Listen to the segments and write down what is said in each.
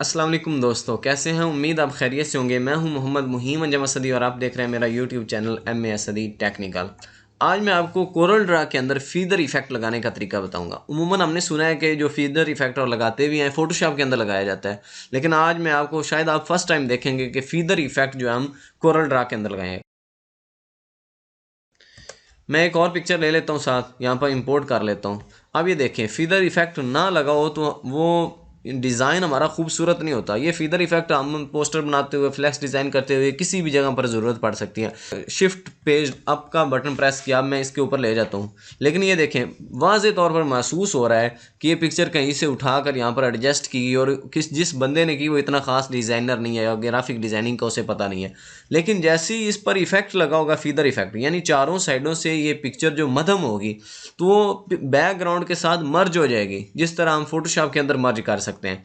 अस्सलाम वालेकुम दोस्तों, कैसे हैं? उम्मीद आप खैरियत से होंगे। मैं हूं मोहम्मद मुहीम अंजम असदी और आप देख रहे हैं मेरा YouTube channel M A Asadi technical. आज मैं आपको कोरल ड्रा के अंदर फीदर इफेक्ट लगाने का तरीका बताऊंगा। उमूमन हमने सुना है कि जो फीदर इफेक्ट और लगाते भी हैं फोटोशॉप के अंदर लगाया जाता है, लेकिन आज मैं आपको शायद आप फर्स्ट टाइम देखेंगे कि फीदर इफेक्ट जो है हम कोरल ड्रा के अंदर लगाएंगे। मैं एक और पिक्चर ले लेता हूँ, साथ यहाँ पर इंपोर्ट कर लेता हूँ। अब ये देखें, फीदर इफेक्ट ना लगाओ तो वो डिज़ाइन हमारा खूबसूरत नहीं होता। ये फीदर इफेक्ट हम पोस्टर बनाते हुए, फ्लैक्स डिज़ाइन करते हुए किसी भी जगह पर ज़रूरत पड़ सकती है। शिफ्ट पेज अप का बटन प्रेस किया, मैं इसके ऊपर ले जाता हूँ, लेकिन ये देखें वाज़े तौर पर महसूस हो रहा है कि ये पिक्चर कहीं से उठाकर यहाँ पर एडजस्ट की, और जिस बंदे ने की वो इतना ख़ास डिज़ाइनर नहीं है, ग्राफिक डिज़ाइनिंग का उसे पता नहीं है। लेकिन जैसे ही इस पर इफेक्ट लगा होगा, फीदर इफेक्ट, यानी चारों साइडों से ये पिक्चर जो मध्यम होगी तो वो बैकग्राउंड के साथ मर्ज हो जाएगी, जिस तरह हम फोटोशॉप के अंदर मर्ज कर सकते हैं।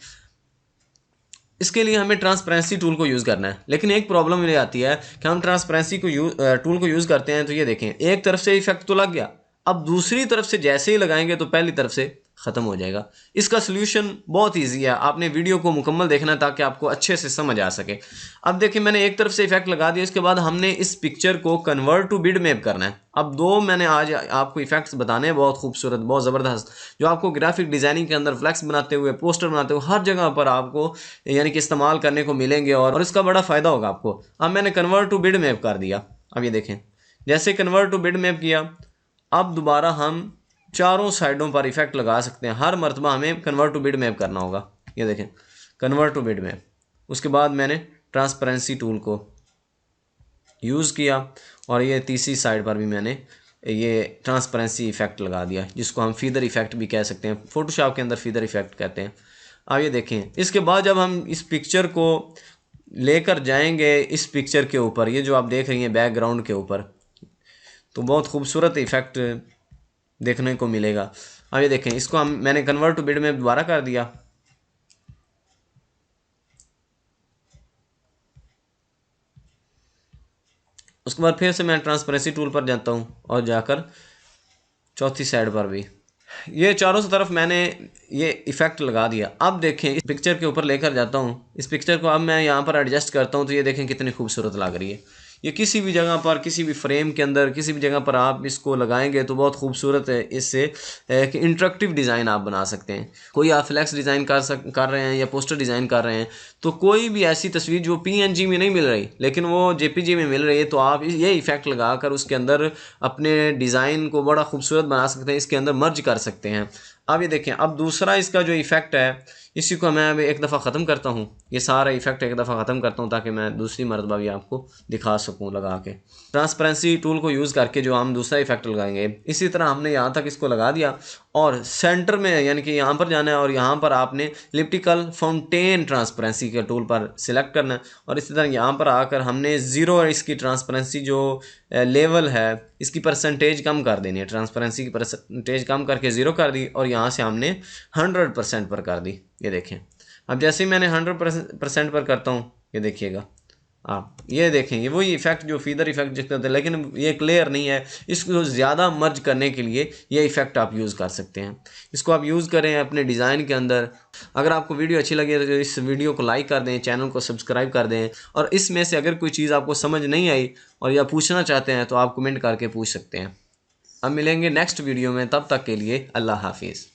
इसके लिए हमें ट्रांसपेरेंसी टूल को यूज़ करना है, लेकिन एक प्रॉब्लम ये आती है कि हम ट्रांसपेरेंसी को टूल को यूज़ करते हैं तो ये देखें, एक तरफ से इफेक्ट तो लग गया, अब दूसरी तरफ से जैसे ही लगाएंगे तो पहली तरफ से ख़त्म हो जाएगा। इसका सोल्यूशन बहुत ईजी है, आपने वीडियो को मुकम्मल देखना है ताकि आपको अच्छे से समझ आ सके। अब देखिए, मैंने एक तरफ से इफेक्ट लगा दिया, इसके बाद हमने इस पिक्चर को कन्वर्ट टू बिट मैप करना है। अब दो मैंने आज आपको इफेक्ट्स बताने हैं, बहुत खूबसूरत, बहुत ज़बरदस्त, जो आपको ग्राफिक डिज़ाइनिंग के अंदर फ्लैक्स बनाते हुए, पोस्टर बनाते हुए हर जगह पर आपको यानी कि इस्तेमाल करने को मिलेंगे, और इसका बड़ा फ़ायदा होगा आपको। अब मैंने कन्वर्ट टू बिट मैप कर दिया। अब ये देखें, जैसे कन्वर्ट टू बिट मैप किया, अब दोबारा हम चारों साइडों पर इफेक्ट लगा सकते हैं। हर मरतबा हमें कन्वर्ट टू बिट मैप करना होगा। ये देखें, कन्वर्ट टू बिट मैप। उसके बाद मैंने ट्रांसपेरेंसी टूल को यूज़ किया, और ये तीसरी साइड पर भी मैंने ये ट्रांसपेरेंसी इफेक्ट लगा दिया, जिसको हम फीदर इफेक्ट भी कह सकते हैं, फोटोशॉप के अंदर फीदर इफेक्ट कहते हैं। अब ये देखें, इसके बाद जब हम इस पिक्चर को लेकर जाएंगे इस पिक्चर के ऊपर, ये जो आप देख रही हैं बैकग्राउंड के ऊपर, तो बहुत खूबसूरत इफेक्ट देखने को मिलेगा। अब ये देखें, इसको मैंने कन्वर्ट टू बिट में दोबारा कर दिया। उसके बाद फिर से मैं ट्रांसपेरेंसी टूल पर जाता हूँ और जाकर चौथी साइड पर भी ये चारों तरफ मैंने ये इफेक्ट लगा दिया। अब देखें, इस पिक्चर के ऊपर लेकर जाता हूँ, इस पिक्चर को अब मैं यहाँ पर एडजस्ट करता हूँ, तो ये देखें कितनी खूबसूरत लग रही है। ये किसी भी जगह पर, किसी भी फ्रेम के अंदर, किसी भी जगह पर आप इसको लगाएंगे तो बहुत खूबसूरत है। इससे एक इंटरेक्टिव डिज़ाइन आप बना सकते हैं। कोई आप फ्लैक्स डिज़ाइन कर रहे हैं या पोस्टर डिज़ाइन कर रहे हैं, तो कोई भी ऐसी तस्वीर जो PNG में नहीं मिल रही लेकिन वो JPG में मिल रही है, तो आप ये इफेक्ट लगाकर उसके अंदर अपने डिज़ाइन को बड़ा खूबसूरत बना सकते हैं, इसके अंदर मर्ज कर सकते हैं। अब ये देखें, अब दूसरा इसका जो इफेक्ट है, इसी को मैं अब एक दफ़ा ख़त्म करता हूँ, ये सारा इफेक्ट एक दफ़ा ख़त्म करता हूँ ताकि मैं दूसरी मरतबा भी आपको दिखा सकूँ लगा के। ट्रांसपेरेंसी टूल को यूज़ करके जो हम दूसरा इफेक्ट लगाएंगे, इसी तरह हमने यहाँ तक इसको लगा दिया, और सेंटर में यानी कि यहाँ पर जाना है, और यहाँ पर आपने इलिप्टिकल फाउंटेन ट्रांसपेरेंसी के टूल पर सिलेक्ट करना है, और इसी तरह यहाँ पर आकर हमने ज़ीरो, इसकी ट्रांसपेरेंसी जो लेवल है इसकी परसेंटेज कम कर देनी है। ट्रांसपेरेंसी की परसेंटेज कम करके 0 कर दी, और यहाँ से हमने 100% पर कर दी। ये देखें, अब जैसे ही मैंने 100% पर करता हूँ, ये देखिएगा आप, ये देखें, ये वही इफेक्ट जो फीदर इफेक्ट जिसके होते हैं, लेकिन ये क्लियर नहीं है। इसको ज़्यादा मर्ज करने के लिए ये इफेक्ट आप यूज़ कर सकते हैं। इसको आप यूज़ करें अपने डिज़ाइन के अंदर। अगर आपको वीडियो अच्छी लगे तो इस वीडियो को लाइक कर दें, चैनल को सब्सक्राइब कर दें, और इसमें से अगर कोई चीज़ आपको समझ नहीं आई और या पूछना चाहते हैं तो आप कमेंट करके पूछ सकते हैं। अब मिलेंगे नेक्स्ट वीडियो में, तब तक के लिए अल्लाह हाफिज़।